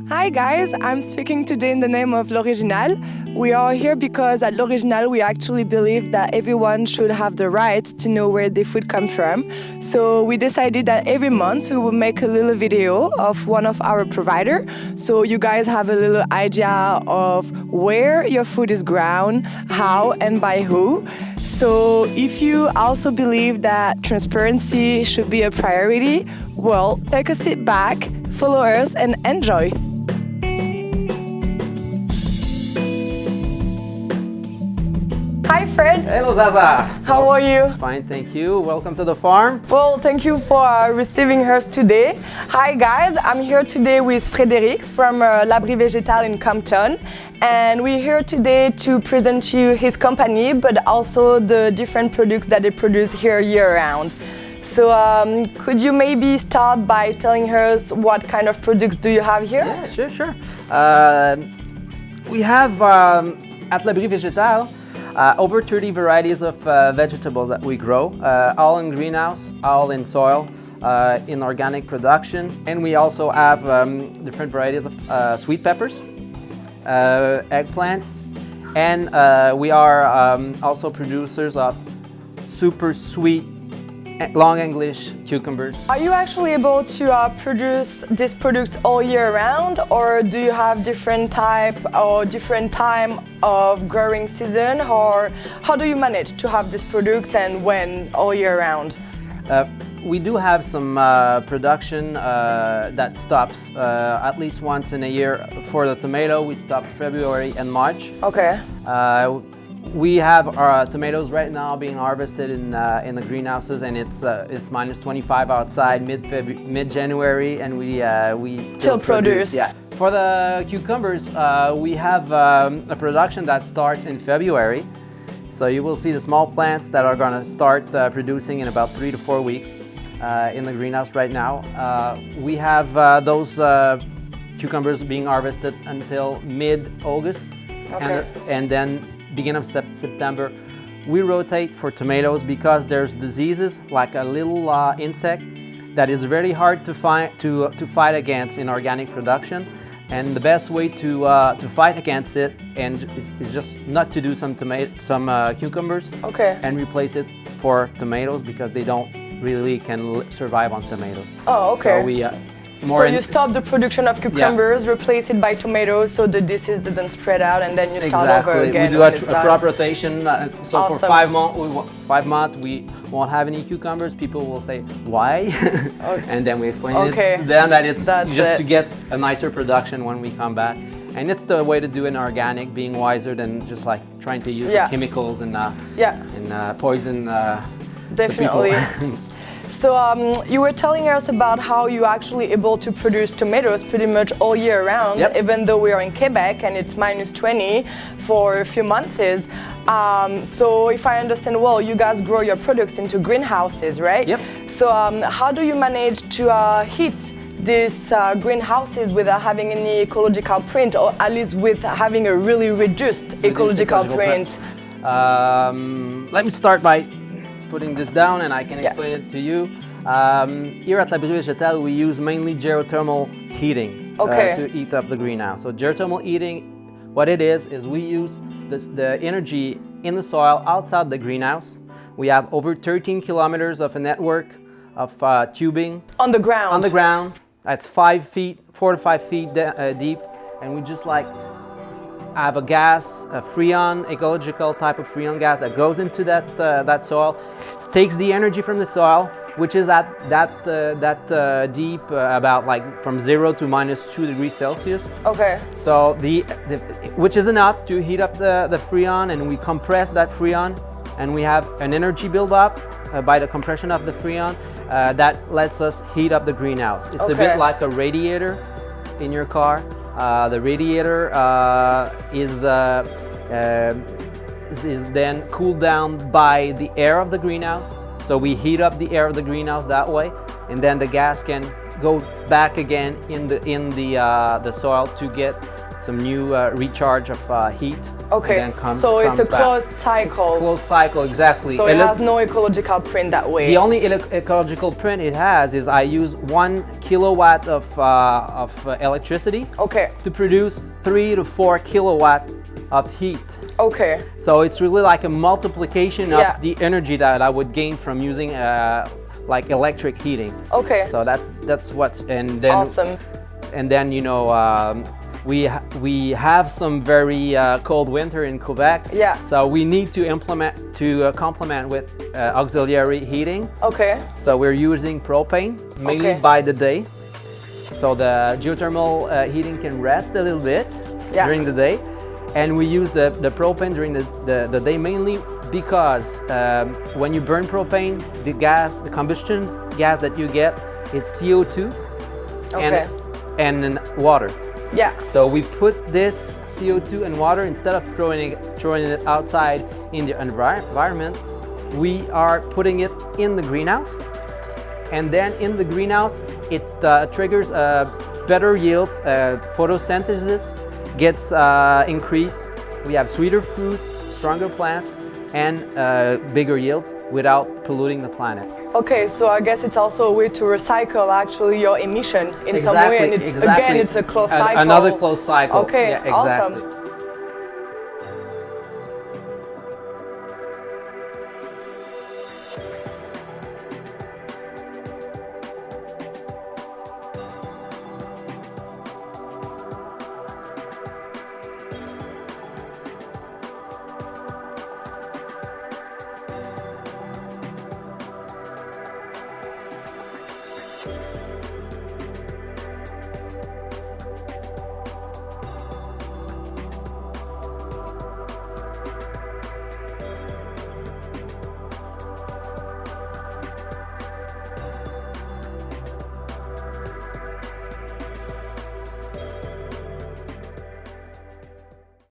Hi guys, I'm speaking today in the name of L'Original. We are here because at L'Original we actually believe that everyone should have the right to know where their food comes from. So we decided that every month we will make a little video of one of our providers, so you guys have a little idea of where your food is grown, how and by who. So if you also believe that transparency should be a priority, well, take a sit back, follow us and enjoy. Hi Fred. Hello Zaza. How are you? Fine, thank you. Welcome to the farm. Well, thank you for receiving us today. Hi guys, I'm here today with Frédéric from L'Abri Végéral in Compton, and we're here today to present you his company, but also the different products that they produce here year-round. So could you maybe start by telling us what kind of products do you have here? Yeah, sure. We have at L'Abri Végéral over 30 varieties of vegetables that we grow, all in greenhouse, all in soil, in organic production. And we also have different varieties of sweet peppers, eggplants, and we are also producers of super sweet long English cucumbers. Are you actually able to produce these products all year round, or do you have different type or different time of growing season, or how do you manage to have these products and when all year round? We do have some production that stops at least once in a year. For the tomato, we stop February and March. Okay. We have our tomatoes right now being harvested in the greenhouses, and it's minus 25 outside mid-January, and we still produce. Yeah. For the cucumbers, we have a production that starts in February. So you will see the small plants that are going to start producing in about 3 to 4 weeks in the greenhouse right now. We have those cucumbers being harvested until mid-August, Okay. and then beginning of September, we rotate for tomatoes because there's diseases like a little insect that is very hard to fight against in organic production, and the best way to fight against it is just not to do some cucumbers, Okay. and replace it for tomatoes because they don't really can survive on tomatoes. Oh, okay. So we you stop the production of cucumbers, replace it by tomatoes, so the disease doesn't spread out, and then you start over again. We do a crop rotation. So Awesome. for 5 months, we won't have any cucumbers. People will say why, Okay. and then we explain Okay. it. Then that it's That's just it. to get a nicer production when we come back. And it's the way to do it in organic, being wiser than just like trying to use the chemicals and poison. Definitely. So you were telling us about how you're actually able to produce tomatoes pretty much all year round, even though we are in Quebec and it's minus 20 for a few months. So if I understand well, you guys grow your products into greenhouses, right? Yep. So how do you manage to heat these greenhouses without having any ecological print, or at least with having a really reduced ecological print? Let me start by putting this down, and I can explain it to you. Here at L'Abri Végéral, we use mainly geothermal heating to heat up the greenhouse. So geothermal heating, what it is we use the energy in the soil outside the greenhouse. We have over 13 kilometers of a network of tubing. On the ground? On the ground. That's 4 to 5 feet deep, and we just have a gas, a freon, ecological type of freon gas that goes into that soil, takes the energy from the soil, which is that deep, about from 0 to minus 2 degrees Celsius. Okay. So which is enough to heat up the freon, and we compress that freon, and we have an energy buildup by the compression of the freon that lets us heat up the greenhouse. It's a bit like a radiator in your car. The radiator is then cooled down by the air of the greenhouse. So we heat up the air of the greenhouse that way, and then the gas can go back again in the soil to get some new recharge of heat. Okay, and then so it's a comes back. closed cycle. Closed cycle, exactly. So it has no ecological print that way. The only ecological print it has is I use 1 kilowatt of electricity to produce 3 to 4 kilowatt of heat. Okay. So it's really like a multiplication of the energy that I would gain from using like electric heating. Okay. So that's what's, and then awesome. And then we have some very cold winter in Quebec. Yeah. So we need to implement to complement with auxiliary heating. Okay. So we're using propane mainly by the day. So the geothermal heating can rest a little bit during the day. And we use the propane during the day mainly because when you burn propane, the combustion gas that you get is CO2 and then water. Yeah. So we put this CO2 and water, instead of throwing it outside in the environment, we are putting it in the greenhouse. And then in the greenhouse, it triggers better yields, photosynthesis gets increased. We have sweeter fruits, stronger plants, and bigger yields without polluting the planet. Okay, so I guess it's also a way to recycle actually your emission in some way, and it's again, it's a closed cycle. Another closed cycle. Okay, yeah, exactly. Awesome.